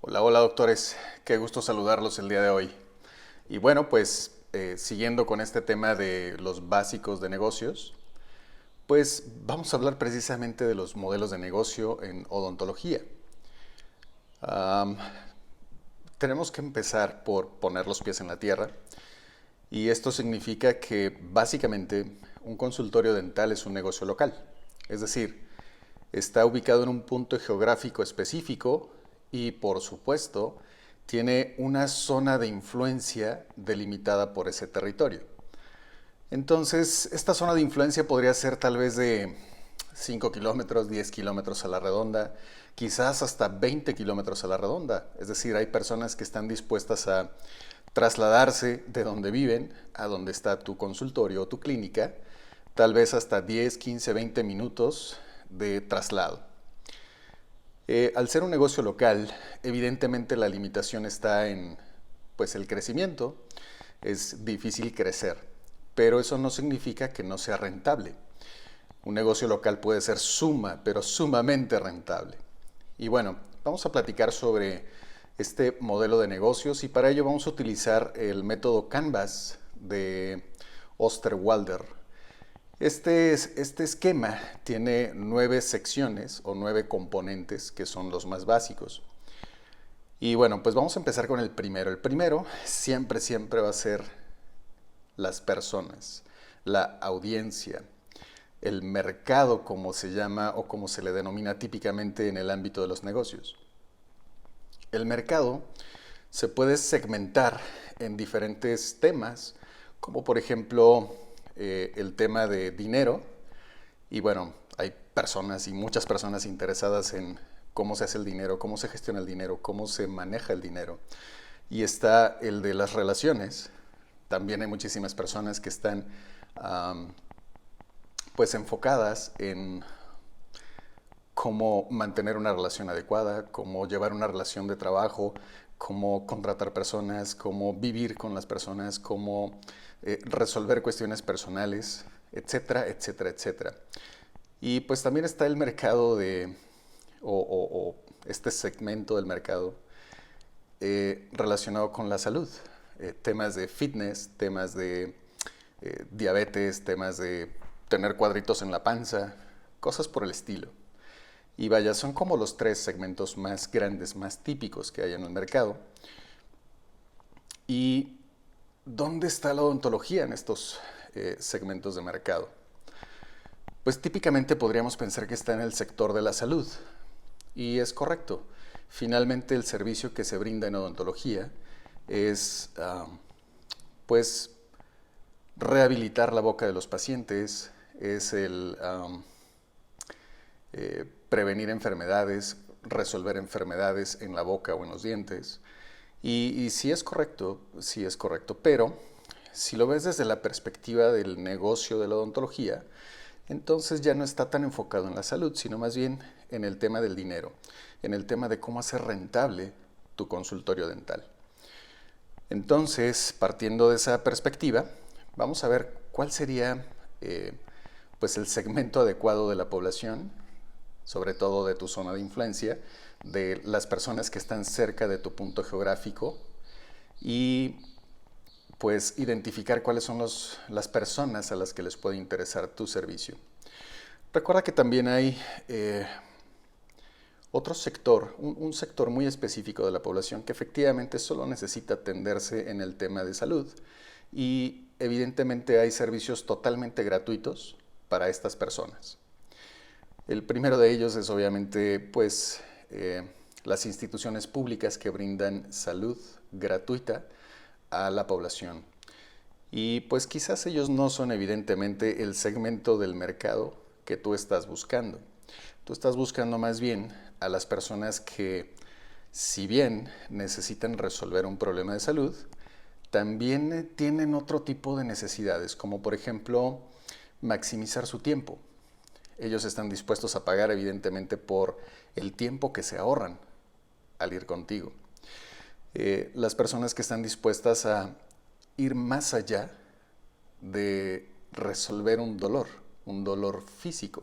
Hola, hola doctores, qué gusto saludarlos el día de hoy. Y bueno, pues siguiendo con este tema de los básicos de negocios, pues vamos a hablar precisamente de los modelos de negocio en odontología. Am, Tenemos que empezar por poner los pies en la tierra y esto significa que básicamente un consultorio dental es un negocio local. Es decir, está ubicado en un punto geográfico específico y, por supuesto, tiene una zona de influencia delimitada por ese territorio. Entonces, esta zona de influencia podría ser tal vez de 5 kilómetros, 10 kilómetros a la redonda, quizás hasta 20 kilómetros a la redonda. Es decir, hay personas que están dispuestas a trasladarse de donde viven a donde está tu consultorio o tu clínica, tal vez hasta 10, 15, 20 minutos de traslado. Al ser un negocio local, evidentemente la limitación está en pues el crecimiento. Es difícil crecer, pero eso no significa que no sea rentable. Un negocio local puede ser pero sumamente rentable. Y bueno, vamos a platicar sobre este modelo de negocios y para ello vamos a utilizar el método Canvas de Osterwalder. Este esquema tiene 9 secciones o 9 componentes que son los más básicos. Y bueno, pues vamos a empezar con el primero. El primero siempre va a ser las personas, la audiencia, el mercado como se llama o como se le denomina típicamente en el ámbito de los negocios. El mercado se puede segmentar en diferentes temas, como por ejemplo el tema de dinero. Y bueno, hay personas y muchas personas interesadas en cómo se hace el dinero, cómo se gestiona el dinero, cómo se maneja el dinero. Y está el de las relaciones. También hay muchísimas personas que están pues enfocadas en cómo mantener una relación adecuada, cómo llevar una relación de trabajo, cómo contratar personas, cómo vivir con las personas, cómo resolver cuestiones personales, etcétera, etcétera, etcétera. Y pues también está el mercado o este segmento del mercado relacionado con la salud, temas de fitness, temas de diabetes, temas de tener cuadritos en la panza, cosas por el estilo. Y vaya, son como los tres segmentos más grandes, más típicos que hay en el mercado. ¿Y dónde está la odontología en estos segmentos de mercado? Pues típicamente podríamos pensar que está en el sector de la salud. Y es correcto. Finalmente el servicio que se brinda en odontología es pues rehabilitar la boca de los pacientes, es el prevenir enfermedades, resolver enfermedades en la boca o en los dientes. Y sí es correcto, pero si lo ves desde la perspectiva del negocio de la odontología, entonces ya no está tan enfocado en la salud, sino más bien en el tema del dinero, en el tema de cómo hacer rentable tu consultorio dental. Entonces, partiendo de esa perspectiva, vamos a ver cuál sería pues el segmento adecuado de la población, sobre todo de tu zona de influencia, de las personas que están cerca de tu punto geográfico y pues identificar cuáles son las personas a las que les puede interesar tu servicio. Recuerda que también hay otro sector, un sector muy específico de la población que efectivamente solo necesita atenderse en el tema de salud y evidentemente hay servicios totalmente gratuitos para estas personas. El primero de ellos es obviamente pues las instituciones públicas que brindan salud gratuita a la población. Y pues quizás ellos no son evidentemente el segmento del mercado que tú estás buscando. Tú estás buscando más bien a las personas que, si bien necesitan resolver un problema de salud, también tienen otro tipo de necesidades, como por ejemplo maximizar su tiempo. Ellos están dispuestos a pagar evidentemente por el tiempo que se ahorran al ir contigo. Las personas que están dispuestas a ir más allá de resolver un dolor físico,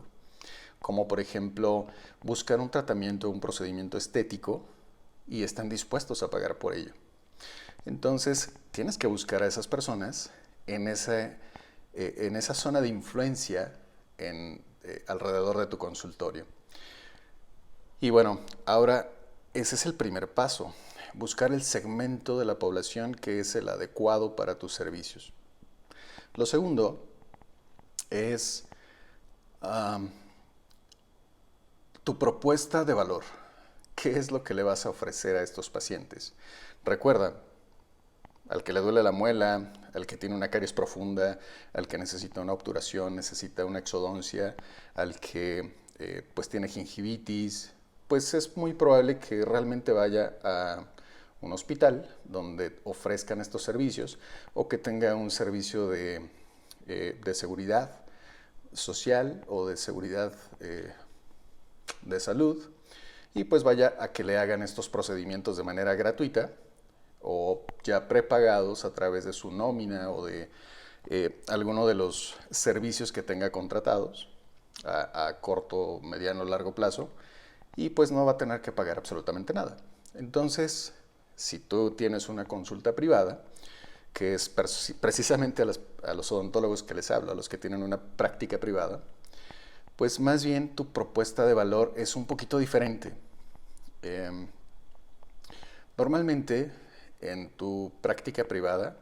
como por ejemplo buscar un tratamiento, un procedimiento estético y están dispuestos a pagar por ello. Entonces, tienes que buscar a esas personas en esa zona de influencia alrededor de tu consultorio. Y bueno, ahora ese es el primer paso, buscar el segmento de la población que es el adecuado para tus servicios. Lo segundo es tu propuesta de valor. ¿Qué es lo que le vas a ofrecer a estos pacientes? Recuerda, al que le duele la muela, al que tiene una caries profunda, al que necesita una obturación, necesita una exodoncia, al que pues tiene gingivitis, pues es muy probable que realmente vaya a un hospital donde ofrezcan estos servicios o que tenga un servicio de seguridad social o de seguridad de salud y pues vaya a que le hagan estos procedimientos de manera gratuita o ya prepagados a través de su nómina o de alguno de los servicios que tenga contratados a corto, mediano, largo plazo y pues no va a tener que pagar absolutamente nada. Entonces, si tú tienes una consulta privada, que es precisamente a los odontólogos que les hablo, a los que tienen una práctica privada, pues más bien tu propuesta de valor es un poquito diferente. Normalmente en tu práctica privada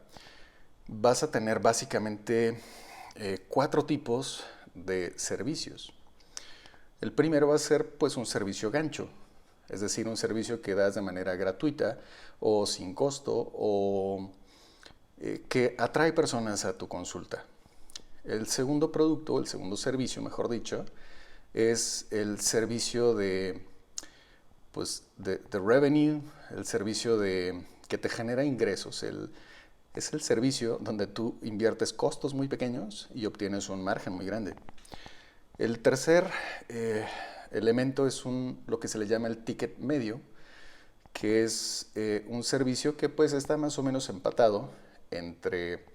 vas a tener básicamente 4 tipos de servicios. El primero va a ser pues un servicio gancho, es decir, un servicio que das de manera gratuita o sin costo o que atrae personas a tu consulta. El segundo producto, el segundo servicio, mejor dicho, es el servicio de revenue, el servicio que te genera ingresos. Es el servicio donde tú inviertes costos muy pequeños y obtienes un margen muy grande. El tercer elemento es lo que se le llama el ticket medio, que es un servicio que pues está más o menos empatado entre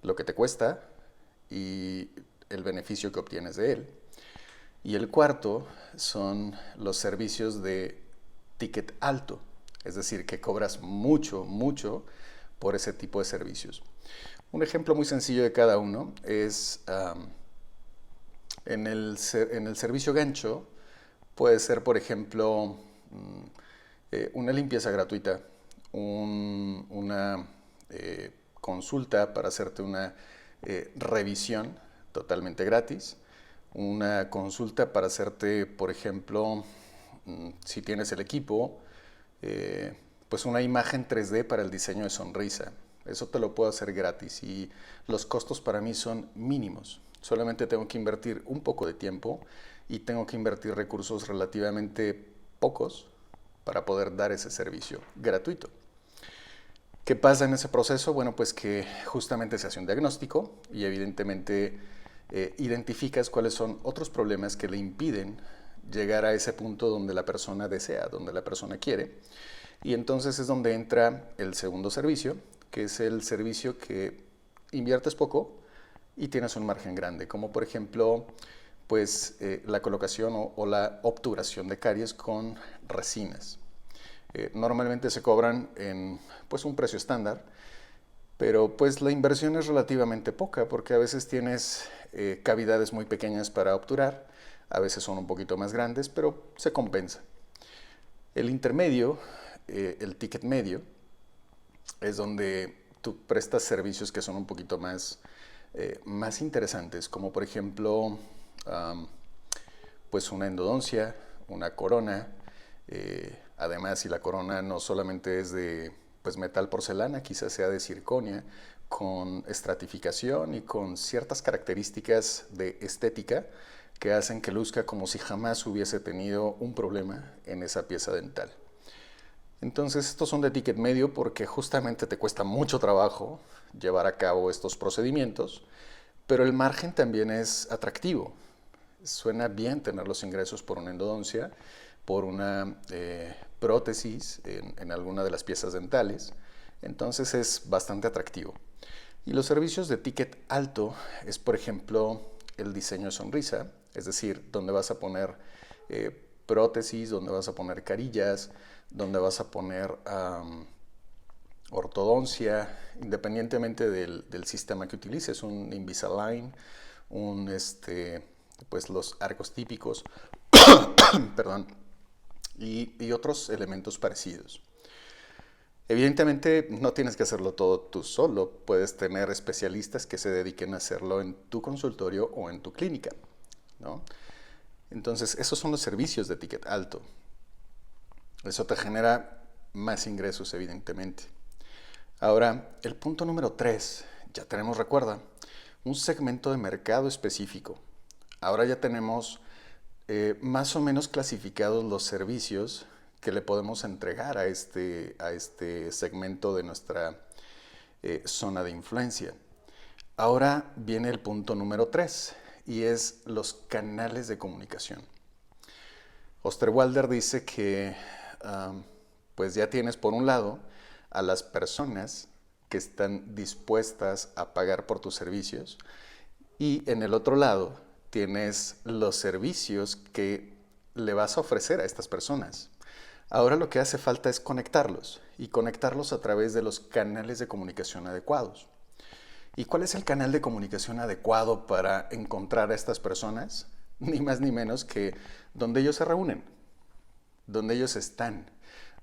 lo que te cuesta y el beneficio que obtienes de él. Y el cuarto son los servicios de ticket alto, es decir, que cobras mucho, mucho por ese tipo de servicios. Un ejemplo muy sencillo de cada uno es en el servicio gancho puede ser, por ejemplo, una limpieza gratuita, una consulta para hacerte una revisión totalmente gratis, una consulta para hacerte, por ejemplo, si tienes el equipo, pues una imagen 3D para el diseño de sonrisa. Eso te lo puedo hacer gratis y los costos para mí son mínimos. Solamente tengo que invertir un poco de tiempo y tengo que invertir recursos relativamente pocos para poder dar ese servicio gratuito. ¿Qué pasa en ese proceso? Bueno, pues que justamente se hace un diagnóstico y evidentemente identificas cuáles son otros problemas que le impiden llegar a ese punto donde la persona desea, donde la persona quiere. Y entonces es donde entra el segundo servicio, que es el servicio que inviertes poco y tienes un margen grande, como por ejemplo pues la colocación o la obturación de caries con resinas. Normalmente se cobran en pues un precio estándar, pero pues la inversión es relativamente poca porque a veces tienes cavidades muy pequeñas para obturar, a veces son un poquito más grandes, pero se compensa. El intermedio, el ticket medio, es donde tú prestas servicios que son un poquito más interesantes, como por ejemplo pues una endodoncia, una corona. Además, si la corona no solamente es de pues, metal porcelana, quizás sea de circonia, con estratificación y con ciertas características de estética que hacen que luzca como si jamás hubiese tenido un problema en esa pieza dental. Entonces, estos son de ticket medio porque justamente te cuesta mucho trabajo llevar a cabo estos procedimientos, pero el margen también es atractivo. Suena bien tener los ingresos por una endodoncia, por una prótesis en alguna de las piezas dentales, entonces es bastante atractivo. Y los servicios de ticket alto es, por ejemplo, el diseño de sonrisa, es decir, donde vas a poner prótesis, donde vas a poner carillas, donde vas a poner ortodoncia, independientemente del sistema que utilices, un Invisalign, pues los arcos típicos, perdón, y otros elementos parecidos. Evidentemente no tienes que hacerlo todo tú solo, puedes tener especialistas que se dediquen a hacerlo en tu consultorio o en tu clínica, ¿no? Entonces, esos son los servicios de ticket alto. Eso te genera más ingresos, evidentemente. Ahora, el punto número 3, ya tenemos, recuerda, un segmento de mercado específico. Ahora ya tenemos más o menos clasificados los servicios que le podemos entregar a este segmento de nuestra zona de influencia. Ahora viene el punto número 3 y es los canales de comunicación. Osterwalder dice que pues ya tienes por un lado a las personas que están dispuestas a pagar por tus servicios y en el otro lado tienes los servicios que le vas a ofrecer a estas personas. Ahora lo que hace falta es conectarlos y conectarlos a través de los canales de comunicación adecuados. ¿Y cuál es el canal de comunicación adecuado para encontrar a estas personas? Ni más ni menos que donde ellos se reúnen, donde ellos están,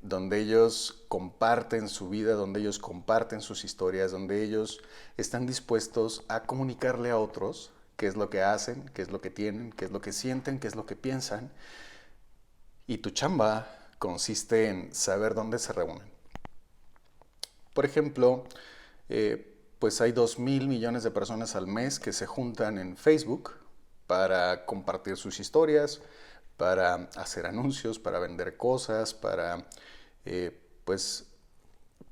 donde ellos comparten su vida, donde ellos comparten sus historias, donde ellos están dispuestos a comunicarle a otros qué es lo que hacen, qué es lo que tienen, qué es lo que sienten, qué es lo que piensan. Y tu chamba consiste en saber dónde se reúnen. Por ejemplo, pues hay 2.000 millones de personas al mes que se juntan en Facebook para compartir sus historias, para hacer anuncios, para vender cosas, para pues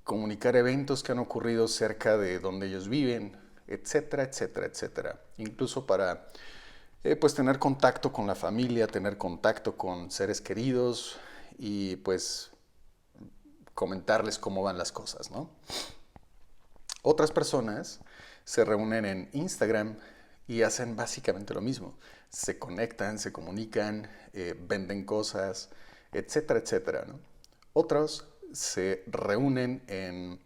comunicar eventos que han ocurrido cerca de donde ellos viven, etcétera, etcétera, etcétera. Incluso para pues tener contacto con la familia, tener contacto con seres queridos y pues comentarles cómo van las cosas, ¿no? Otras personas se reúnen en Instagram y hacen básicamente lo mismo. Se conectan, se comunican, venden cosas, etcétera, etcétera, ¿no? Otros se reúnen en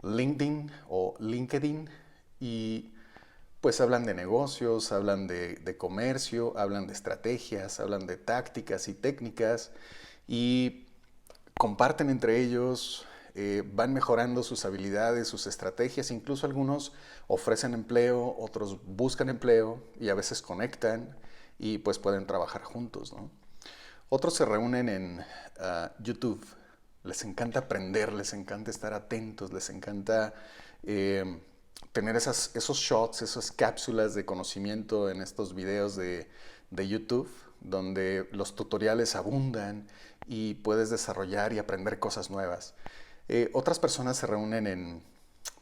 LinkedIn o LinkedIn y pues hablan de negocios, hablan de comercio, hablan de estrategias, hablan de tácticas y técnicas y comparten entre ellos, van mejorando sus habilidades, sus estrategias, incluso algunos ofrecen empleo, otros buscan empleo y a veces conectan y pues pueden trabajar juntos, ¿no? Otros se reúnen en YouTube, les encanta aprender, les encanta estar atentos, les encanta tener esos shots, esas cápsulas de conocimiento en estos videos de YouTube, donde los tutoriales abundan y puedes desarrollar y aprender cosas nuevas. Otras personas se reúnen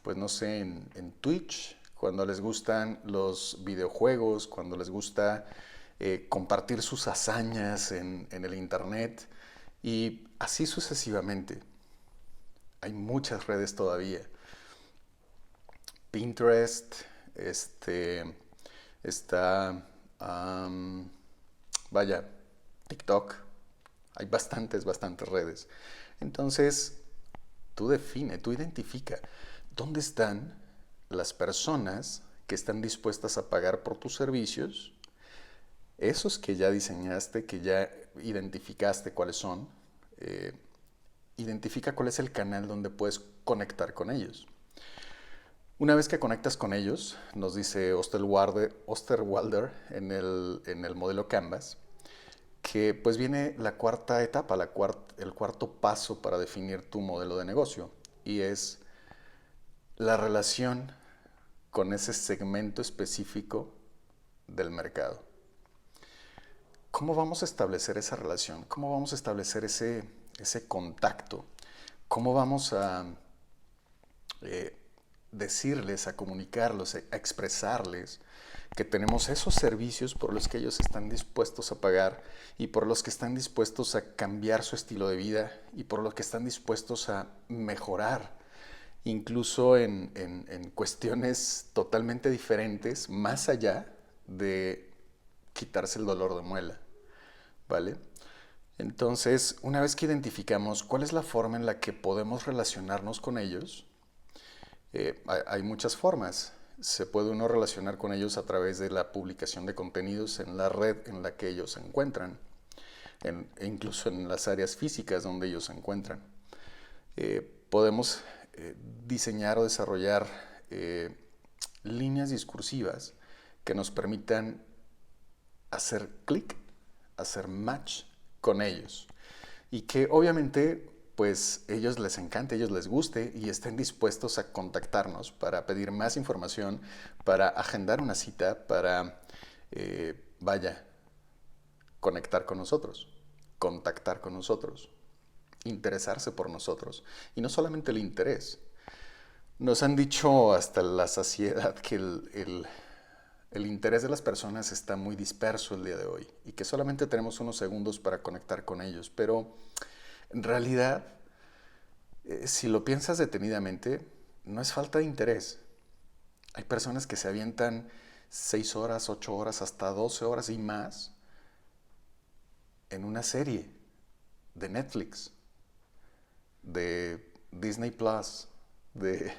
pues no sé, en Twitch, cuando les gustan los videojuegos, cuando les gusta compartir sus hazañas en el internet y así sucesivamente. Hay muchas redes todavía. Pinterest, está, vaya, TikTok. Hay bastantes redes. Entonces, tú define, tú identifica dónde están las personas que están dispuestas a pagar por tus servicios, esos que ya diseñaste, que ya identificaste cuáles son, identifica cuál es el canal donde puedes conectar con ellos. Una vez que conectas con ellos, nos dice Osterwalder en el modelo Canvas, que pues viene la cuarta etapa, el cuarto paso para definir tu modelo de negocio, y es la relación con ese segmento específico del mercado. ¿Cómo vamos a establecer esa relación? ¿Cómo vamos a establecer ese contacto? ¿Cómo vamos a decirles, a comunicarlos, a expresarles que tenemos esos servicios por los que ellos están dispuestos a pagar y por los que están dispuestos a cambiar su estilo de vida y por los que están dispuestos a mejorar, incluso en cuestiones totalmente diferentes, más allá de quitarse el dolor de muela, ¿vale? Entonces, una vez que identificamos cuál es la forma en la que podemos relacionarnos con ellos, hay muchas formas. Se puede uno relacionar con ellos a través de la publicación de contenidos en la red en la que ellos se encuentran, e incluso en las áreas físicas donde ellos se encuentran. Podemos diseñar o desarrollar líneas discursivas que nos permitan hacer clic, hacer match con ellos. Y que obviamente pues ellos les encante, ellos les guste y estén dispuestos a contactarnos para pedir más información, para agendar una cita, para, vaya, conectar con nosotros, contactar con nosotros, interesarse por nosotros. Y no solamente el interés. Nos han dicho hasta la saciedad que el interés de las personas está muy disperso el día de hoy y que solamente tenemos unos segundos para conectar con ellos. Pero en realidad, si lo piensas detenidamente, no es falta de interés. Hay personas que se avientan 6 horas, 8 horas, hasta 12 horas y más en una serie de Netflix, de Disney Plus, de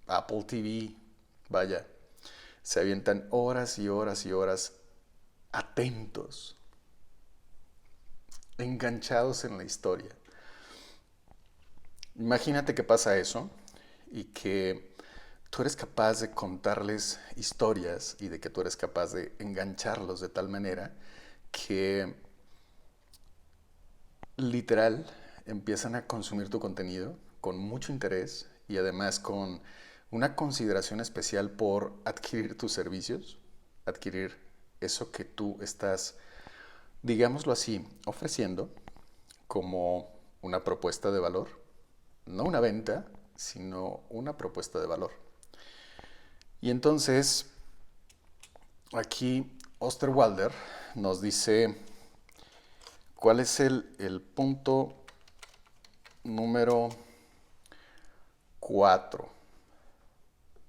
Apple TV, vaya, se avientan horas y horas y horas atentos, enganchados en la historia. Imagínate que pasa eso y que tú eres capaz de contarles historias y de que tú eres capaz de engancharlos de tal manera que literal empiezan a consumir tu contenido con mucho interés y además con una consideración especial por adquirir tus servicios, adquirir eso que tú estás, digámoslo así, ofreciendo como una propuesta de valor, no una venta, sino una propuesta de valor. Y entonces, aquí Osterwalder nos dice cuál es el punto número 4.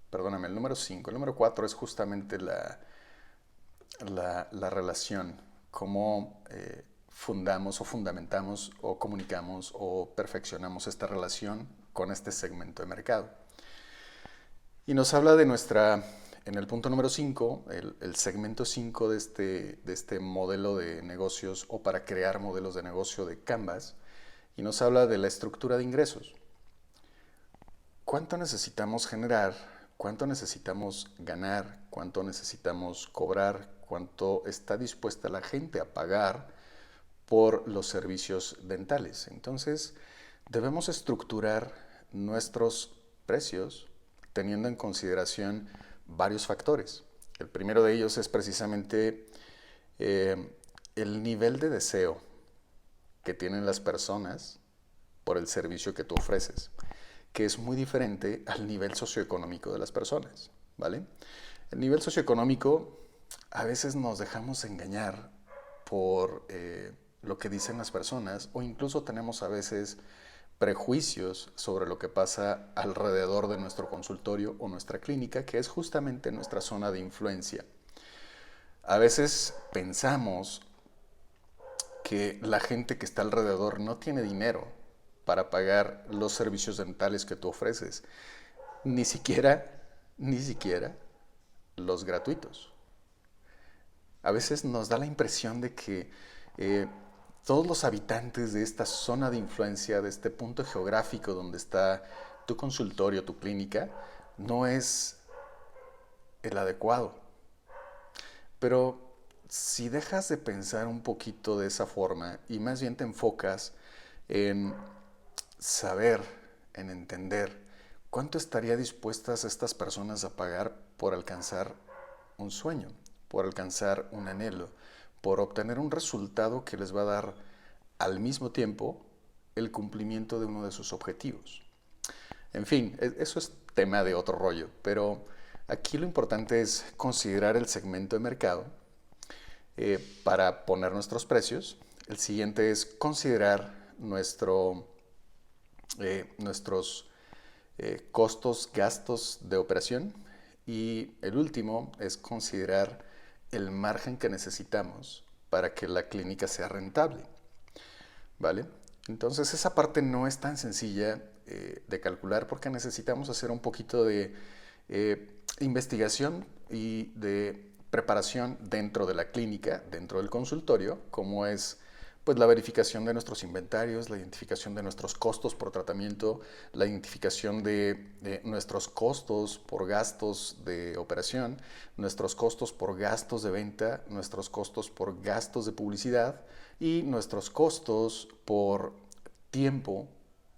Perdóname, el número 5. El número 4 es justamente la relación, cómo fundamos o fundamentamos o comunicamos o perfeccionamos esta relación con este segmento de mercado. Y nos habla de en el punto número 5, el segmento 5 de este modelo de negocios o para crear modelos de negocio de Canvas, y nos habla de la estructura de ingresos. ¿Cuánto necesitamos generar? ¿Cuánto necesitamos ganar? ¿Cuánto necesitamos cobrar? ¿Cuánto está dispuesta la gente a pagar por los servicios dentales? Entonces, debemos estructurar nuestros precios teniendo en consideración varios factores. El primero de ellos es precisamente el nivel de deseo que tienen las personas por el servicio que tú ofreces, que es muy diferente al nivel socioeconómico de las personas, ¿vale? El nivel socioeconómico, a veces nos dejamos engañar por lo que dicen las personas o incluso tenemos a veces prejuicios sobre lo que pasa alrededor de nuestro consultorio o nuestra clínica, que es justamente nuestra zona de influencia. A veces pensamos que la gente que está alrededor no tiene dinero para pagar los servicios dentales que tú ofreces, ni siquiera los gratuitos. A veces nos da la impresión de que todos los habitantes de esta zona de influencia, de este punto geográfico donde está tu consultorio, tu clínica, no es el adecuado. Pero si dejas de pensar un poquito de esa forma y más bien te enfocas en saber, en entender cuánto estarían dispuestas estas personas a pagar por alcanzar un sueño, por alcanzar un anhelo, por obtener un resultado que les va a dar al mismo tiempo el cumplimiento de uno de sus objetivos. En fin, eso es tema de otro rollo, pero aquí lo importante es considerar el segmento de mercado para poner nuestros precios. El siguiente es considerar nuestros costos, gastos de operación. Y el último es considerar el margen que necesitamos para que la clínica sea rentable, ¿vale? Entonces esa parte no es tan sencilla de calcular porque necesitamos hacer un poquito de investigación y de preparación dentro de la clínica, dentro del consultorio, como es pues la verificación de nuestros inventarios, la identificación de nuestros costos por tratamiento, la identificación de nuestros costos por gastos de operación, nuestros costos por gastos de venta, nuestros costos por gastos de publicidad y nuestros costos por tiempo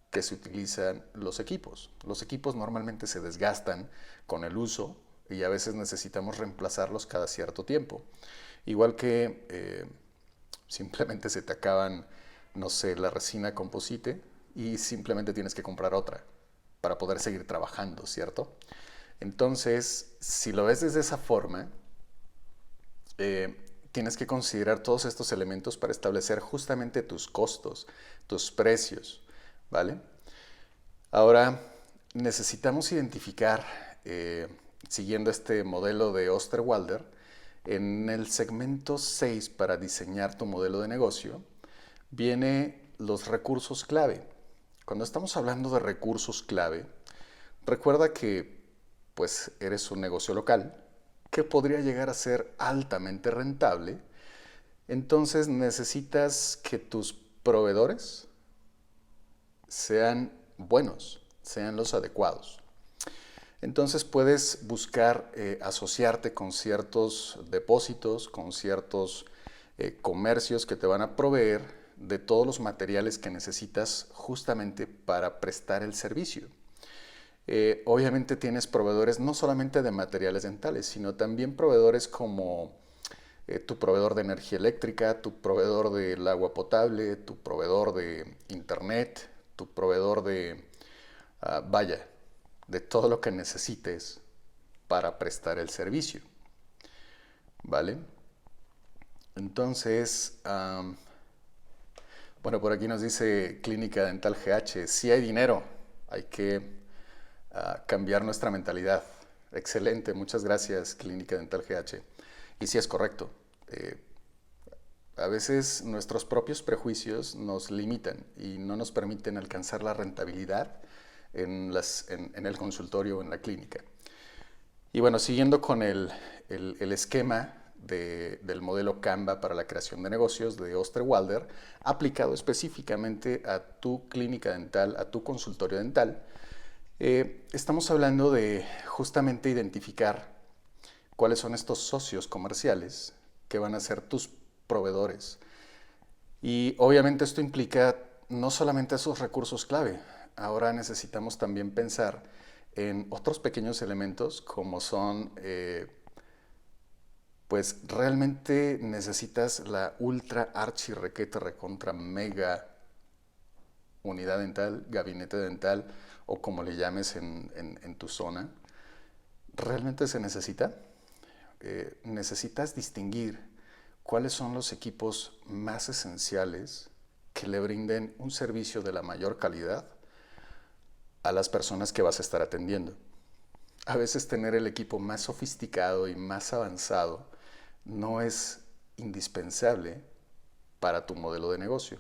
que se utilizan los equipos. Los equipos normalmente se desgastan con el uso y a veces necesitamos reemplazarlos cada cierto tiempo. Igual que simplemente se te acaban, no sé, la resina composite y simplemente tienes que comprar otra para poder seguir trabajando, ¿cierto? Entonces, si lo ves desde esa forma, tienes que considerar todos estos elementos para establecer justamente tus costos, tus precios, ¿vale? Ahora, necesitamos identificar, siguiendo este modelo de Osterwalder, en el segmento 6 para diseñar tu modelo de negocio, viene los recursos clave. Cuando estamos hablando de recursos clave, recuerda que pues eres un negocio local que podría llegar a ser altamente rentable, entonces necesitas que tus proveedores sean buenos, sean los adecuados. Entonces puedes buscar asociarte con ciertos depósitos, con ciertos comercios que te van a proveer de todos los materiales que necesitas justamente para prestar el servicio. Obviamente tienes proveedores no solamente de materiales dentales, sino también proveedores como tu proveedor de energía eléctrica, tu proveedor del agua potable, tu proveedor de internet, tu proveedor de, vaya, de todo lo que necesites para prestar el servicio, ¿vale? Entonces, bueno, por aquí nos dice Clínica Dental GH, si hay dinero, hay que cambiar nuestra mentalidad. Excelente, muchas gracias Clínica Dental GH. Y sí es correcto, a veces nuestros propios prejuicios nos limitan y no nos permiten alcanzar la rentabilidad en el consultorio o en la clínica. Y bueno, siguiendo con el esquema del modelo Canva para la creación de negocios de Osterwalder, aplicado específicamente a tu clínica dental, a tu consultorio dental, estamos hablando de justamente identificar cuáles son estos socios comerciales que van a ser tus proveedores. Y obviamente esto implica no solamente esos recursos clave, ahora necesitamos también pensar en otros pequeños elementos como son, pues realmente necesitas la ultra archi requete recontra mega unidad dental, gabinete dental o como le llames en tu zona. ¿Realmente se necesita? Necesitas distinguir cuáles son los equipos más esenciales que le brinden un servicio de la mayor calidad a las personas que vas a estar atendiendo. A veces tener el equipo más sofisticado y más avanzado no es indispensable para tu modelo de negocio.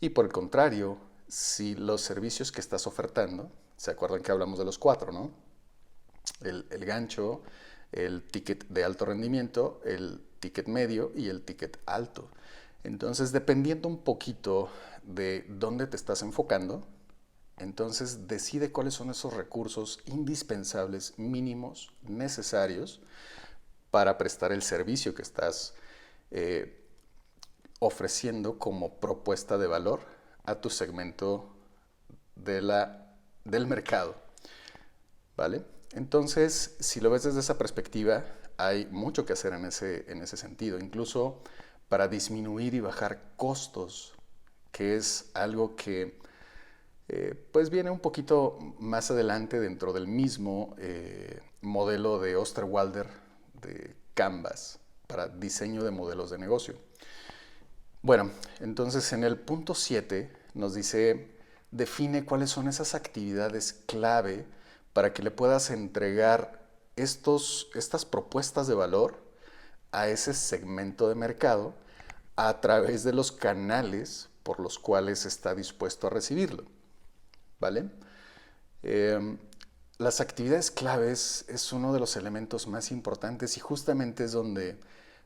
Y por el contrario, si los servicios que estás ofertando, ¿se acuerdan que hablamos de los cuatro, no? El gancho, el ticket de alto rendimiento, el ticket medio y el ticket alto. Entonces, dependiendo un poquito de dónde te estás enfocando, entonces decide cuáles son esos recursos indispensables, mínimos, necesarios para prestar el servicio que estás ofreciendo como propuesta de valor a tu segmento del mercado, ¿vale? Entonces, si lo ves desde esa perspectiva, hay mucho que hacer en ese sentido, incluso para disminuir y bajar costos, que es algo que pues viene un poquito más adelante dentro del mismo modelo de Osterwalder de Canvas para diseño de modelos de negocio. Bueno, entonces en el punto 7 nos dice, define cuáles son esas actividades clave para que le puedas entregar estas propuestas de valor a ese segmento de mercado a través de los canales por los cuales está dispuesto a recibirlo, ¿vale? Eh, las actividades claves es uno de los elementos más importantes y justamente es donde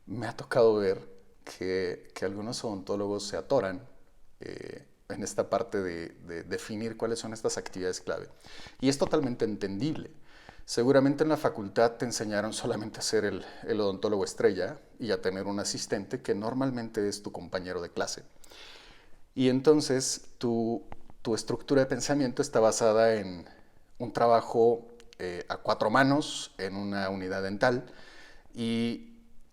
me ha tocado ver que algunos odontólogos se atoran en esta parte de definir cuáles son estas actividades clave. Y es totalmente entendible. Seguramente en la facultad te enseñaron solamente a ser el odontólogo estrella y a tener un asistente que normalmente es tu compañero de clase. Y entonces tu estructura de pensamiento está basada en un trabajo a cuatro manos en una unidad dental y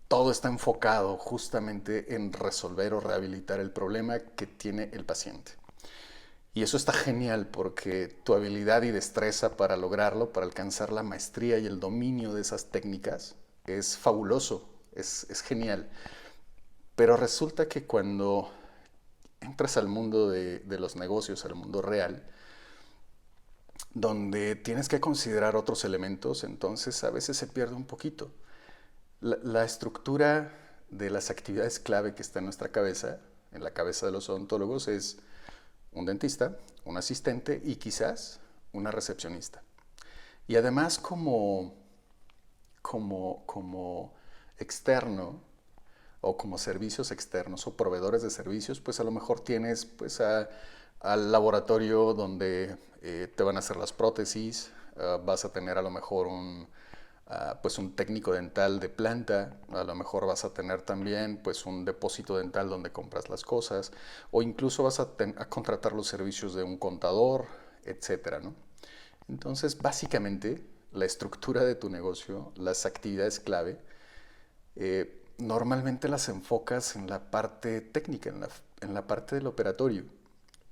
todo está enfocado justamente en resolver o rehabilitar el problema que tiene el paciente. Y eso está genial porque tu habilidad y destreza para lograrlo, para alcanzar la maestría y el dominio de esas técnicas, es fabuloso, es genial. Pero resulta que cuando entras al mundo de los negocios, al mundo real, donde tienes que considerar otros elementos, entonces a veces se pierde un poquito. La estructura de las actividades clave que está en nuestra cabeza, en la cabeza de los odontólogos, es un dentista, un asistente y quizás una recepcionista. Y además como externo o como servicios externos o proveedores de servicios, pues a lo mejor tienes pues al laboratorio donde te van a hacer las prótesis, vas a tener a lo mejor pues un técnico dental de planta, a lo mejor vas a tener también pues un depósito dental donde compras las cosas, o incluso vas a contratar los servicios de un contador, etcétera, ¿no? Entonces, básicamente, la estructura de tu negocio, las actividades clave, normalmente las enfocas en la parte técnica, en la parte del operatorio,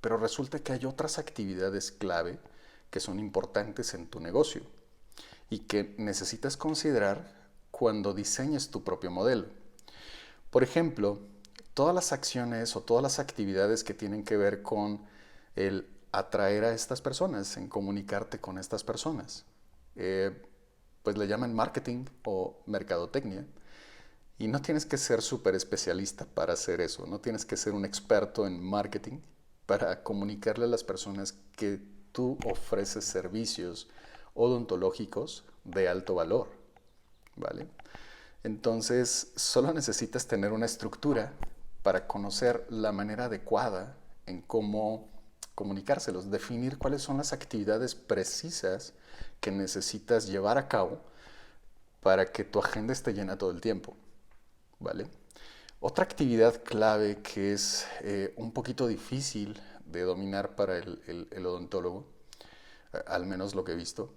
pero resulta que hay otras actividades clave que son importantes en tu negocio y que necesitas considerar cuando diseñes tu propio modelo. Por ejemplo, todas las acciones o todas las actividades que tienen que ver con el atraer a estas personas, en comunicarte con estas personas, pues le llaman marketing o mercadotecnia. Y no tienes que ser súper especialista para hacer eso, no tienes que ser un experto en marketing para comunicarle a las personas que tú ofreces servicios odontológicos de alto valor, ¿vale? Entonces, solo necesitas tener una estructura para conocer la manera adecuada en cómo comunicárselos, definir cuáles son las actividades precisas que necesitas llevar a cabo para que tu agenda esté llena todo el tiempo, ¿vale? Otra actividad clave que es un poquito difícil de dominar para el odontólogo, al menos lo que he visto,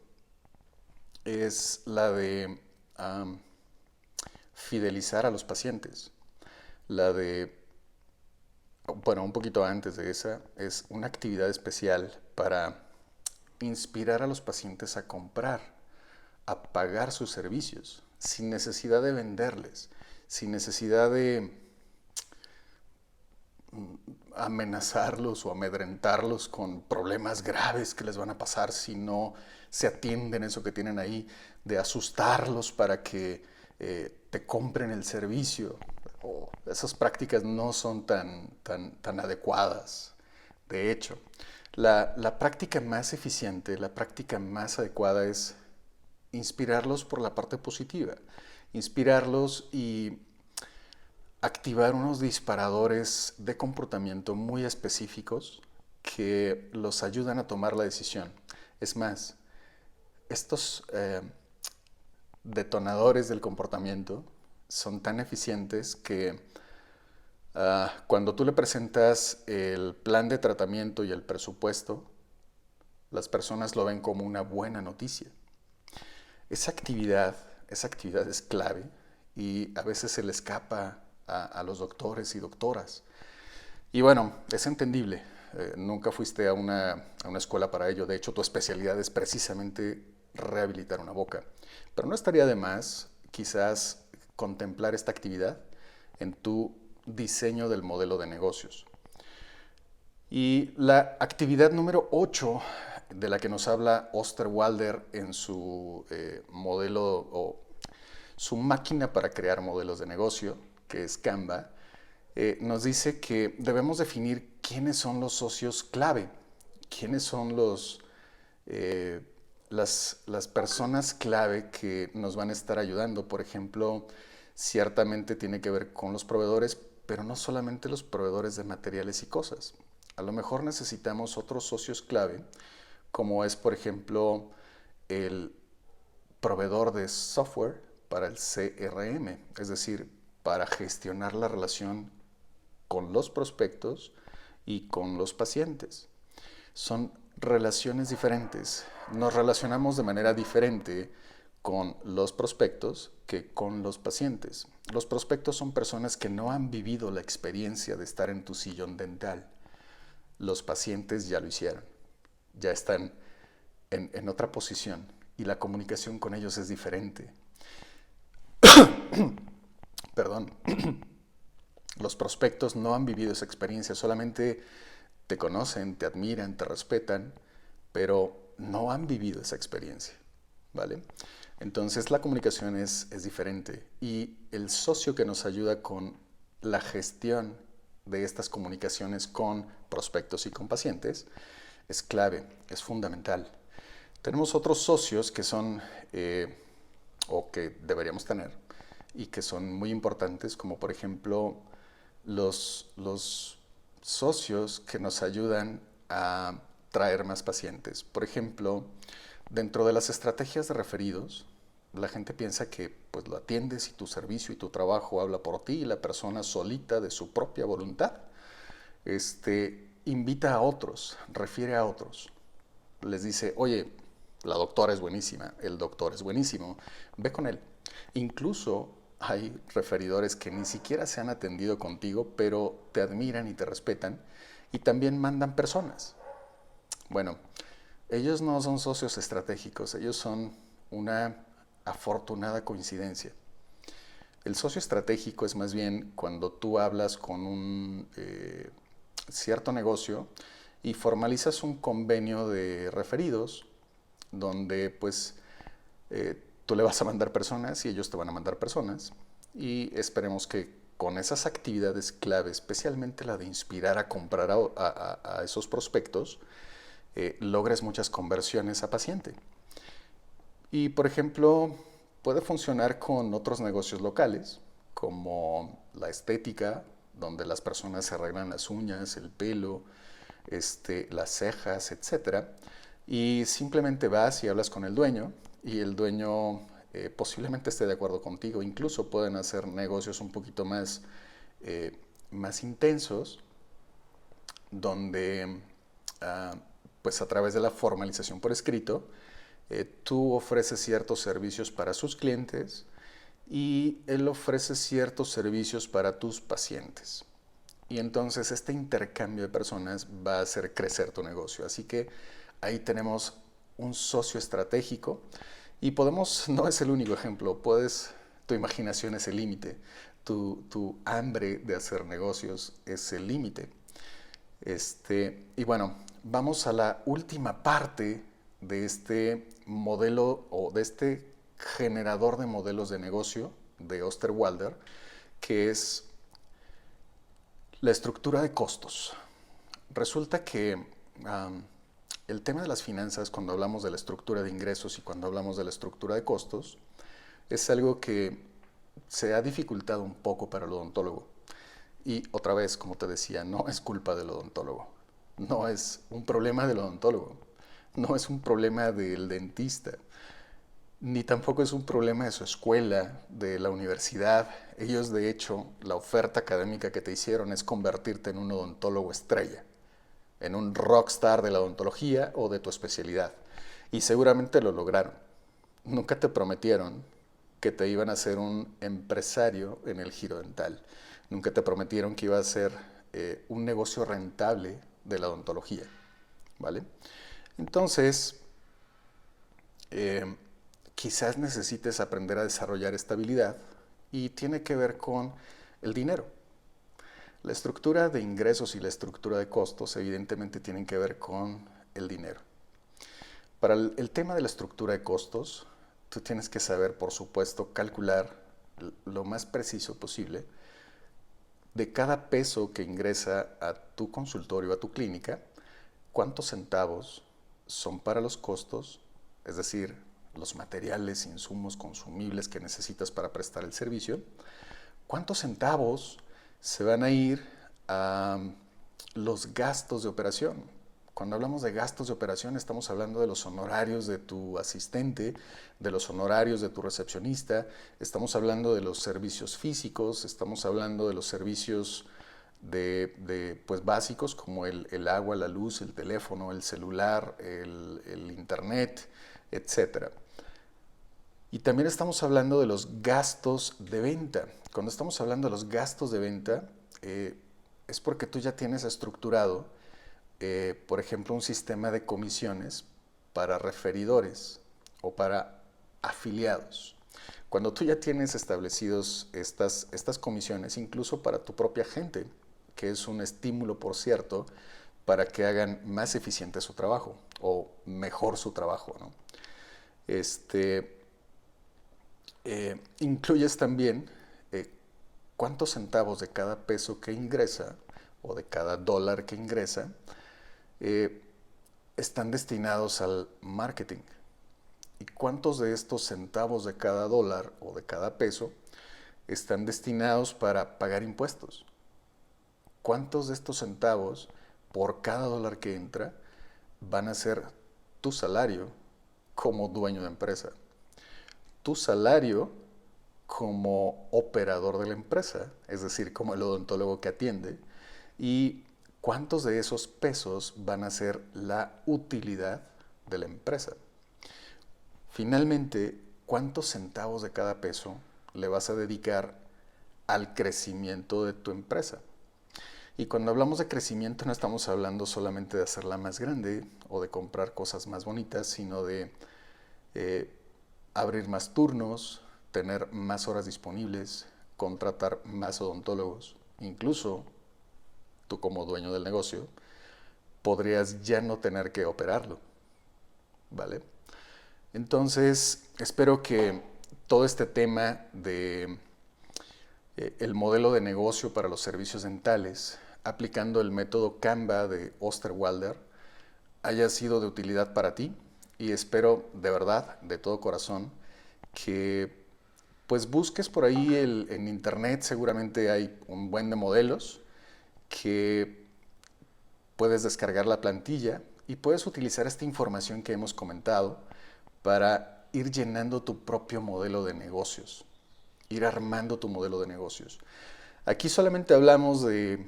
es la de fidelizar a los pacientes. La de, bueno, un poquito antes de esa, es una actividad especial para inspirar a los pacientes a comprar, a pagar sus servicios, sin necesidad de venderles, sin necesidad de amenazarlos o amedrentarlos con problemas graves que les van a pasar si no se atienden eso que tienen ahí, de asustarlos para que te compren el servicio. Esas prácticas no son tan adecuadas. De hecho, la práctica más eficiente, la práctica más adecuada es inspirarlos por la parte positiva, inspirarlos y activar unos disparadores de comportamiento muy específicos que los ayudan a tomar la decisión. Es más, estos detonadores del comportamiento son tan eficientes que cuando tú le presentas el plan de tratamiento y el presupuesto, las personas lo ven como una buena noticia. Esa actividad es clave y a veces se le escapa a los doctores y doctoras. Y bueno, es entendible. Nunca fuiste a una escuela para ello. De hecho, tu especialidad es precisamente rehabilitar una boca. Pero no estaría de más quizás contemplar esta actividad en tu diseño del modelo de negocios. Y la actividad número 8 de la que nos habla Osterwalder en su modelo o su máquina para crear modelos de negocio, que es Canva, nos dice que debemos definir quiénes son los socios clave, quiénes son las personas clave que nos van a estar ayudando. Por ejemplo, ciertamente tiene que ver con los proveedores, pero no solamente los proveedores de materiales y cosas. A lo mejor necesitamos otros socios clave, como es, por ejemplo, el proveedor de software para el CRM, es decir, para gestionar la relación con los prospectos y con los pacientes. Son relaciones diferentes. Nos relacionamos de manera diferente con los prospectos que con los pacientes. Los prospectos son personas que no han vivido la experiencia de estar en tu sillón dental. Los pacientes ya lo hicieron, ya están en otra posición y la comunicación con ellos es diferente. Perdón. Los prospectos no han vivido esa experiencia, solamente te conocen, te admiran, te respetan, pero no han vivido esa experiencia, ¿vale? Entonces la comunicación es diferente y el socio que nos ayuda con la gestión de estas comunicaciones con prospectos y con pacientes es clave, es fundamental. Tenemos otros socios que son, o que deberíamos tener, y que son muy importantes, como por ejemplo los socios que nos ayudan a traer más pacientes. Por ejemplo, dentro de las estrategias de referidos, la gente piensa que pues lo atiendes y tu servicio y tu trabajo habla por ti y la persona solita de su propia voluntad invita a otros, refiere a otros. Les dice, oye, la doctora es buenísima, el doctor es buenísimo, ve con él. Incluso hay referidores que ni siquiera se han atendido contigo, pero te admiran y te respetan y también mandan personas. Bueno, ellos no son socios estratégicos, ellos son una afortunada coincidencia. El socio estratégico es más bien cuando tú hablas con un cierto negocio y formalizas un convenio de referidos donde pues tú le vas a mandar personas y ellos te van a mandar personas y esperemos que con esas actividades clave, especialmente la de inspirar a comprar a esos prospectos, logres muchas conversiones a paciente. Y por ejemplo, puede funcionar con otros negocios locales, como la estética, donde las personas se arreglan las uñas, el pelo, las cejas, etcétera. Y simplemente vas y hablas con el dueño y el dueño posiblemente esté de acuerdo contigo. Incluso pueden hacer negocios un poquito más intensos, donde pues a través de la formalización por escrito, tú ofreces ciertos servicios para sus clientes y él ofrece ciertos servicios para tus pacientes. Y entonces este intercambio de personas va a hacer crecer tu negocio. Así que ahí tenemos un socio estratégico y podemos, no es el único ejemplo, tu imaginación es el límite, tu hambre de hacer negocios es el límite. Y bueno, vamos a la última parte de este modelo o de este generador de modelos de negocio de Osterwalder, que es la estructura de costos. Resulta que el tema de las finanzas, cuando hablamos de la estructura de ingresos y cuando hablamos de la estructura de costos, es algo que se ha dificultado un poco para el odontólogo. Y otra vez, como te decía, no es culpa del odontólogo, no es un problema del odontólogo, no es un problema del dentista, ni tampoco es un problema de su escuela, de la universidad. Ellos, de hecho, la oferta académica que te hicieron es convertirte en un odontólogo estrella, en un rockstar de la odontología o de tu especialidad. Y seguramente lo lograron. Nunca te prometieron que te iban a ser un empresario en el giro dental. Nunca te prometieron que iba a ser un negocio rentable de la odontología, ¿vale? Entonces, quizás necesites aprender a desarrollar estabilidad y tiene que ver con el dinero. La estructura de ingresos y la estructura de costos evidentemente tienen que ver con el dinero. Para el tema de la estructura de costos, tú tienes que saber, por supuesto, calcular lo más preciso posible de cada peso que ingresa a tu consultorio, a tu clínica, cuántos centavos son para los costos, es decir, los materiales, insumos consumibles que necesitas para prestar el servicio, cuántos centavos se van a ir a los gastos de operación. Cuando hablamos de gastos de operación estamos hablando de los honorarios de tu asistente, de los honorarios de tu recepcionista, estamos hablando de los servicios físicos, estamos hablando de los servicios pues básicos como el agua, la luz, el teléfono, el celular, el internet, etc. Y también estamos hablando de los gastos de venta. Cuando estamos hablando de los gastos de venta, es porque tú ya tienes estructurado, por ejemplo, un sistema de comisiones para referidores o para afiliados. Cuando tú ya tienes establecidos estas comisiones, incluso para tu propia gente, que es un estímulo, por cierto, para que hagan más eficiente su trabajo o mejor su trabajo, ¿no? Incluyes también cuántos centavos de cada peso que ingresa o de cada dólar que ingresa están destinados al marketing. ¿Y cuántos de estos centavos de cada dólar o de cada peso están destinados para pagar impuestos? ¿Cuántos de estos centavos por cada dólar que entra van a ser tu salario como dueño de empresa? Tu salario como operador de la empresa, es decir, como el odontólogo que atiende, y cuántos de esos pesos van a ser la utilidad de la empresa. Finalmente, ¿cuántos centavos de cada peso le vas a dedicar al crecimiento de tu empresa? Y cuando hablamos de crecimiento no estamos hablando solamente de hacerla más grande o de comprar cosas más bonitas, sino de abrir más turnos, tener más horas disponibles, contratar más odontólogos. Incluso tú como dueño del negocio podrías ya no tener que operarlo, ¿vale? Entonces, espero que todo este tema de el modelo de negocio para los servicios dentales, aplicando el método Canva de Osterwalder, haya sido de utilidad para ti y espero de verdad, de todo corazón, que pues busques por ahí en internet, seguramente hay un buen de modelos que puedes descargar la plantilla y puedes utilizar esta información que hemos comentado para ir llenando tu propio modelo de negocios, ir armando tu modelo de negocios. Aquí solamente hablamos de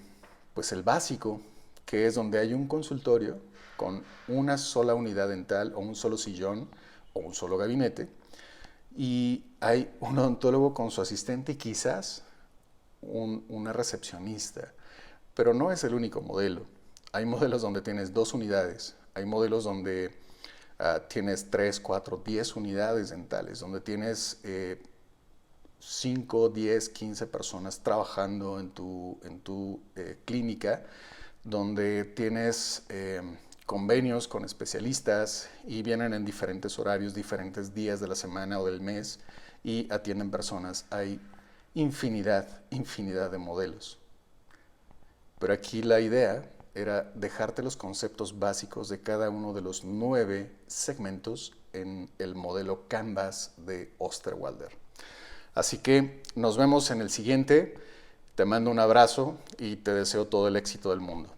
pues el básico, que es donde hay un consultorio con una sola unidad dental o un solo sillón o un solo gabinete y hay un odontólogo con su asistente y quizás una recepcionista, pero no es el único modelo. Hay modelos donde tienes 2 unidades, hay modelos donde tienes 3, 4, 10 unidades dentales, donde tienes 5, 10, 15 personas trabajando en tu clínica, donde tienes convenios con especialistas y vienen en diferentes horarios, diferentes días de la semana o del mes y atienden personas. Hay infinidad de modelos. Pero aquí la idea era dejarte los conceptos básicos de cada uno de los 9 segmentos en el modelo Canvas de Osterwalder. Así que nos vemos en el siguiente. Te mando un abrazo y te deseo todo el éxito del mundo.